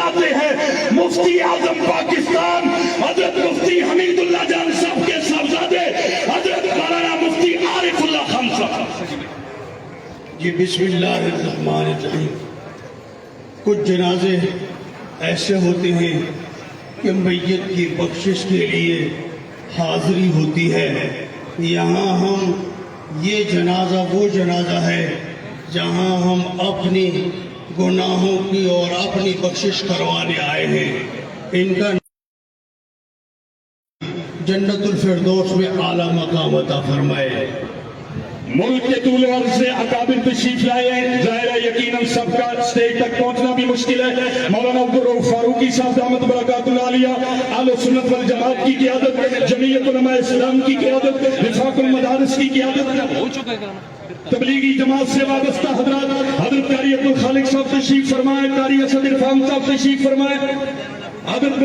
لاتے ہیں مفتی اعظم پاکستان حضرت مفتی حمید اللہ جان صاحب کے صاحبزادے حضرت مولانا مفتی عارف اللہ خان صاحب۔ جی بسم اللہ الرحمن الرحیم۔ کچھ جنازے ایسے ہوتے ہیں کہ میت کی بخشش کے لیے حاضری ہوتی ہے، یہاں ہم یہ جنازہ وہ جنازہ ہے جہاں ہم اپنی گناہوں کی اور اپنی بخشش کروانے آئے ہیں۔ ان کا جنت الفردوس میں اعلیٰ مقام عطا فرمائے۔ ملک کے طول و عرض سے اکابر تشریف لائے ہیں، ظاہر ہے یقیناً سب کا اسٹیج تک پہنچنا بھی مشکل ہے۔ مولانا عبدالرؤف فاروقی صاحب دامت برکات العالیہ اہل سنت والجماعت کی قیادت، جمعیت علماء اسلام کی قیادت، وفاق المدارس کی قیادت، تبلیغی جماعت سے وابستہ حضرات، حضرت قاری عبدالخالق صاحب تشریف فرمائے، قاری اسد عرفان صاحب تشریف فرمائے، حضرت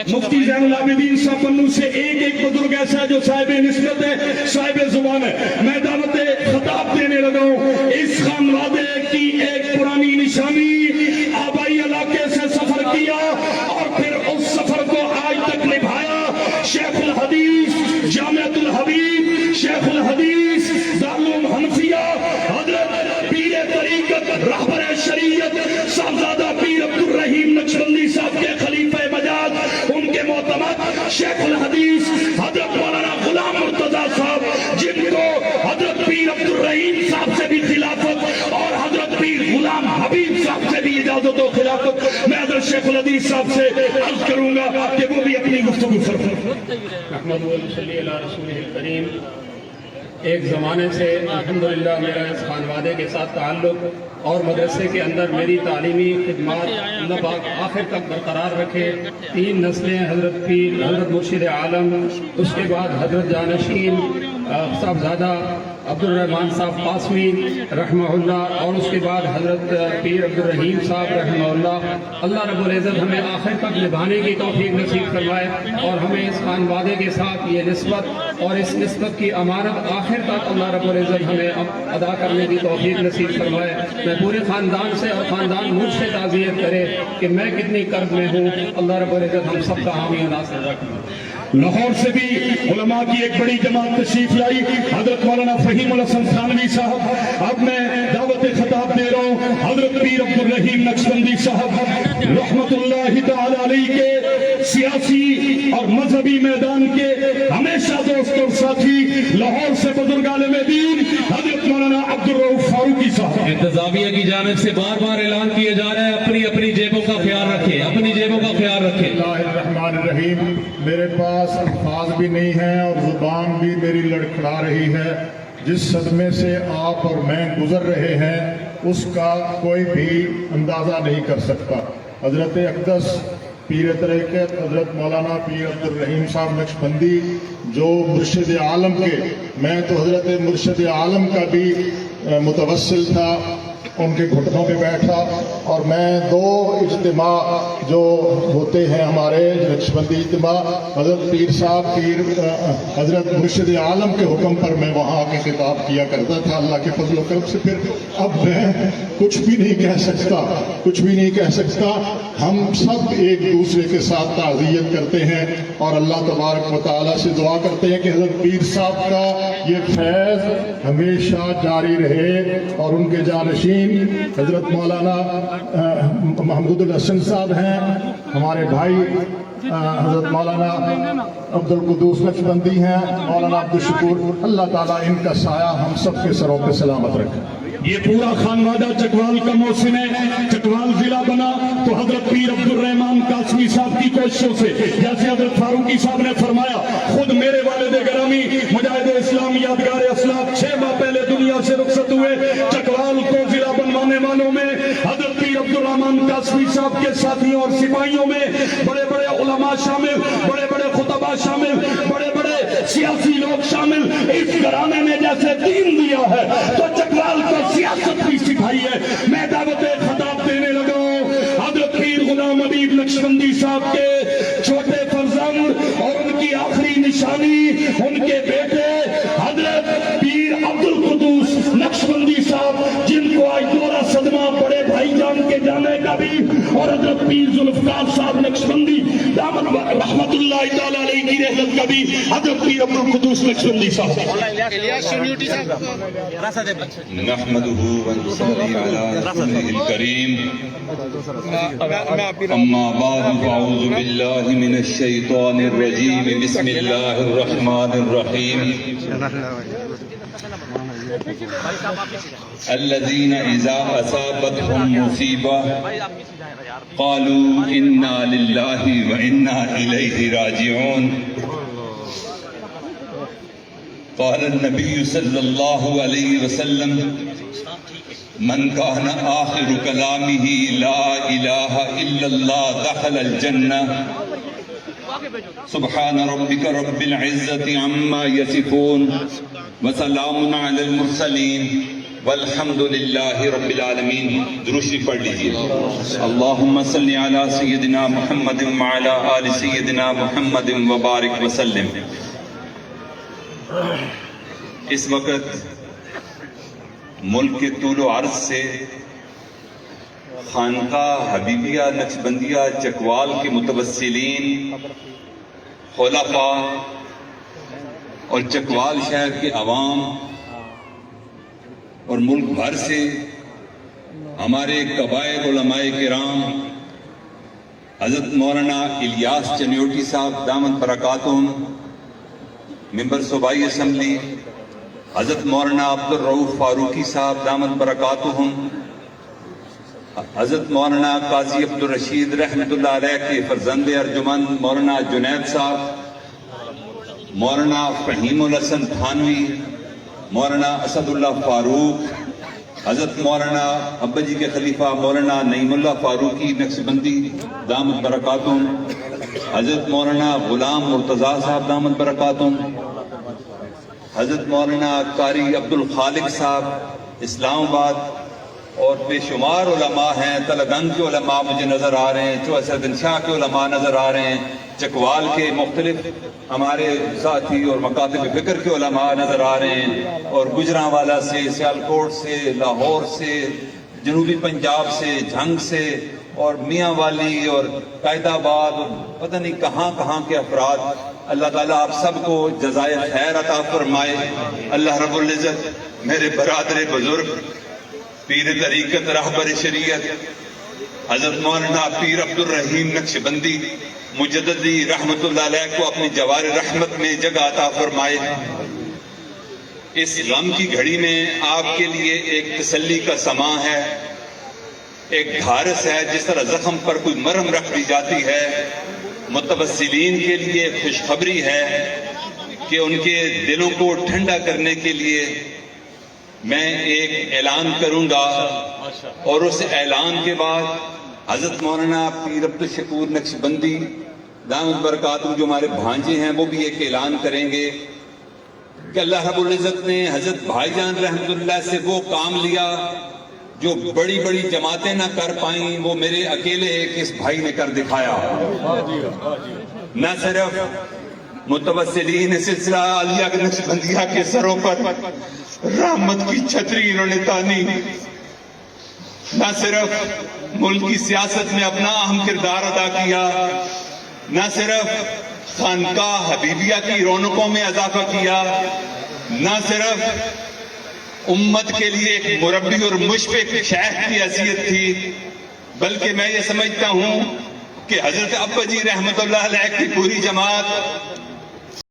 مفتی زین العابدین صاحب پنو سے ایک بزرگ ایسا ہے جو صاحب نسبت ہے، صاحب زبان ہے۔ میں دعوت خطاب دینے لگا ہوں۔ اس خانوادے کی ایک پرانی نشانی، آبائی علاقے سے سفر کیا اور پھر اس سفر کو آج تک نبھایا۔ شیخ الحدیث جامعۃ الحبیب، شیخ الحدیث دارالعلوم حنفیہ، حضرت پیر طریقت رہبر شریعت صاحبزادہ پیر عبدالرحیم نقشبندی صاحب کے خلیفہ مجاز، ان کے معتمد شیخ الحدیث حضرت مولانا غلام مرتضیٰ صاحب، جن کو حضرت پیر عبدالرحیم صاحب سے بھی خلافت اور حضرت پیر غلام حبیب صاحب سے بھی اجازت و خلافت۔ میں حضرت شیخ الحدیث صاحب سے عرض کروں گا کہ وہ بھی اپنی گفتگو فرمائیں۔ محمد صلی اللہ رسول کریم۔ ایک زمانے سے الحمدللہ میرا اس خانوادے کے ساتھ تعلق اور مدرسے کے اندر میری تعلیمی خدمات اللہ پاک آخر تک برقرار رکھے۔ 3 نسلیں، حضرت پیر، حضرت مرشد عالم، اس کے بعد حضرت جانشین صاحبزادہ عبدالرحمن صاحب قاسمی رحمہ اللہ، اور اس کے بعد حضرت پیر عبدالرحیم صاحب رحمہ اللہ۔ اللہ رب العزت ہمیں آخر تک نبھانے کی توفیق نصیب فرمائے اور ہمیں اس خانوادے کے ساتھ یہ نسبت اور اس نسبت کی امانت آخر تک اللہ رب العزت ہمیں ادا کرنے کی توفیق نصیب فرمائے۔ میں پورے خاندان سے اور خاندان مجھ سے تعزیت کرے کہ میں کتنی کرب میں ہوں۔ اللہ رب العزت ہم سب کا حامی و ناصر رکھے۔ لاہور سے بھی علماء کی ایک بڑی جماعت تشریف لائی، حضرت مولانا فہیم الحسن تھانوی صاحب۔ اب میں دعوت خطاب دے رہا ہوں حضرت پیر عبدالرحیم نقشبندی صاحب رحمت اللہ تعالی علیہ کے سیاسی اور مذہبی میدان کے ہمیشہ دوست اور ساتھی، لاہور سے بزرگ عالم دین حضرت مولانا عبدالرؤف فاروقی صاحب۔ انتظامیہ کی جانب سے بار بار اعلان کیا جا رہا ہے اپنی جیبوں کا خیال رکھیں، اپنی جیبوں کا خیال رکھیں۔ بسم اللہ الرحمن الرحیم۔ میرے پاس الفاظ بھی نہیں ہیں اور زبان بھی میری لڑکھڑا رہی ہے۔ جس صدمے سے آپ اور میں گزر رہے ہیں اس کا کوئی بھی اندازہ نہیں کر سکتا۔ حضرت اقدس پیر طریقت حضرت مولانا پیر عبدالرحیم صاحب نقشبندی جو مرشد عالم کے، میں تو حضرت مرشد عالم کا بھی متوسل تھا، ان کے گھٹنوں پہ بیٹھا، اور میں 2 اجتماع جو ہوتے ہیں ہمارے نقشبندی اجتماع، حضرت پیر صاحب پیر حضرت مرشد عالم کے حکم پر میں وہاں کے خطاب کیا کرتا تھا اللہ کے فضل و کرم سے۔ پھر اب میں کچھ بھی نہیں کہہ سکتا۔ ہم سب ایک دوسرے کے ساتھ تعزیت کرتے ہیں اور اللہ تبارک و تعالیٰ سے دعا کرتے ہیں کہ حضرت پیر صاحب کا یہ فیض ہمیشہ جاری رہے، اور ان کے جانشین حضرت مولانا محمود الحسن صاحب ہیں، ہمارے بھائی حضرت مولانا عبدالقدوس نقشبندی ہیں، مولانا عبدالشکور، اللہ تعالیٰ ان کا سایہ ہم سب کے سروں پہ سلامت رکھے۔ یہ پورا خانوادہ چکوال کا محسن ہے۔ چکوال ضلع بنا تو حضرت پیر عبدالرحمان قاسمی صاحب کی کوششوں سے، جیسے حضرت فاروقی صاحب نے فرمایا، خود میرے والد گرامی مجاہد اسلام یادگار اسلاف 6 ماہ پہلے دنیا سے رخصت ہوئے۔ چکوال کو ضلع بنوانے والوں میں حضرت پیر عبدالرحمان قاسمی صاحب کے ساتھیوں اور سپاہیوں میں بڑے بڑے علماء شامل، بڑے بڑے خطبہ شامل، بڑے بڑے سیاسی لوگ شامل۔ اس گھرانے نے جیسے دین دیا ہے تو چکوال کو سیاست بھی سکھائی ہے۔ میں دعوت خطاب دینے لگا ہوں حضرت پیر غلام حبیب نقشبندی صاحب کے چھوٹے فرزند اور ان کی آخری نشانی ان کے بیٹے حضرت پیر عبدالقدوس نقشبندی صاحب، جن کو آج دوہرا صدمہ بڑے بھائی جان کے جانے کا بھی اور حضرت پیر ذوالفقار صاحب نقشبندی دامن رحمت اللہ تعالی علیہ کی رحمت کا بھی حضرت پیر عبد القدوس نقشبندی صاحب. نحمده ونصلي على رسوله الكريم أما بعد فأعوذ بالله من الشيطان الرجيم بسم الله الرحمن الرحيم الذين إذا أصابتهم مصيبة قالوا إنا لله وإنا إليه راجعون قال النبي صلى الله عليه وسلم من كان آخر كلامه لا إله إلا الله دخل الجنة سبحان ربك رب العزة عما يصفون وسلام على المرسلين والحمد لله رب العالمين. درود شریف پڑھ لیجیے. اللهم صل على سيدنا محمد وعلى آل سيدنا محمد وبارك وسلم. اس وقت ملک کے طول و عرض سے خانقاہ حبیبیہ نقشبندیہ چکوال کے متوسلین، خلفاء اور چکوال شہر کے عوام اور ملک بھر سے ہمارے قبائل علماء کرام حضرت مولانا الیاس چنیوٹی صاحب دامت برکاتہم، ممبر صوبائی اسمبلی حضرت مولانا عبد الرؤوف فاروقی صاحب دامت برکاتہم، حضرت مولانا قاضی عبد الرشید رحمۃ اللہ علیہ کے فرزند ارجمند مولانا جنید صاحب، مولانا فہیم الحسن تھانوی، مولانا اسد اللہ فاروق، حضرت مولانا ابا جی کے خلیفہ مولانا نعیم اللہ فاروقی نقشبندی دامت برکاتہم، حضرت مولانا غلام مرتضیٰ صاحب دامت برکاتہم، حضرت مولانا قاری عبد الخالق صاحب اسلام آباد، اور بے شمار علماء ہیں. تلگنگ کے علماء مجھے نظر آ رہے ہیں، چوہسر دن شاہ کے علماء نظر آ رہے ہیں، چکوال کے مختلف ہمارے ساتھی اور مکاتب فکر کے علماء نظر آ رہے ہیں، اور گجرانوالا سے، سیالکوٹ سے، لاہور سے، جنوبی پنجاب سے، جھنگ سے، اور میاں والی اور قائد آباد اور پتہ نہیں کہاں کہاں کے افراد. اللہ تعالیٰ آپ سب کو جزائے خیر عطا فرمائے. اللہ رب العزت میرے برادر بزرگ پیر طریقت رہبر شریعت حضرت مولانا پیر عبد الرحیم نقشبندی مجددی رحمت اللہ علیہ کو اپنی جوار رحمت میں جگہ عطا فرمائے. اس غم کی گھڑی میں آپ کے لیے ایک تسلی کا سماں ہے، ایک گھارس ہے. جس طرح زخم پر کوئی مرہم رکھ دی جاتی ہے، متوسلین کے لیے خوشخبری ہے کہ ان کے دلوں کو ٹھنڈا کرنے کے لیے میں ایک اعلان کروں گا، اور اس اعلان کے بعد حضرت مولانا پیر عبد الشکور نقشبندی دامت برکاتہم جو ہمارے بھانجے ہیں وہ بھی ایک اعلان کریں گے کہ اللہ رب العزت نے حضرت بھائی جان رحمت اللہ سے وہ کام لیا جو بڑی بڑی جماعتیں نہ کر پائیں، وہ میرے اکیلے ایک اس بھائی نے کر دکھایا. نہ صرف متوسلین سلسلہ عالیہ نقشبندیہ کے سروں پر رحمت کی چھتری انہوں نے تانی، نہ صرف ملک کی سیاست میں اپنا اہم کردار ادا کیا، نہ صرف خانقاہ حبیبیہ کی رونقوں میں اضافہ کیا، نہ صرف امت کے لیے ایک مربی اور مشفق شیخ کی حیثیت تھی، بلکہ میں یہ سمجھتا ہوں کہ حضرت ابا جی رحمت اللہ علیہ کی پوری جماعت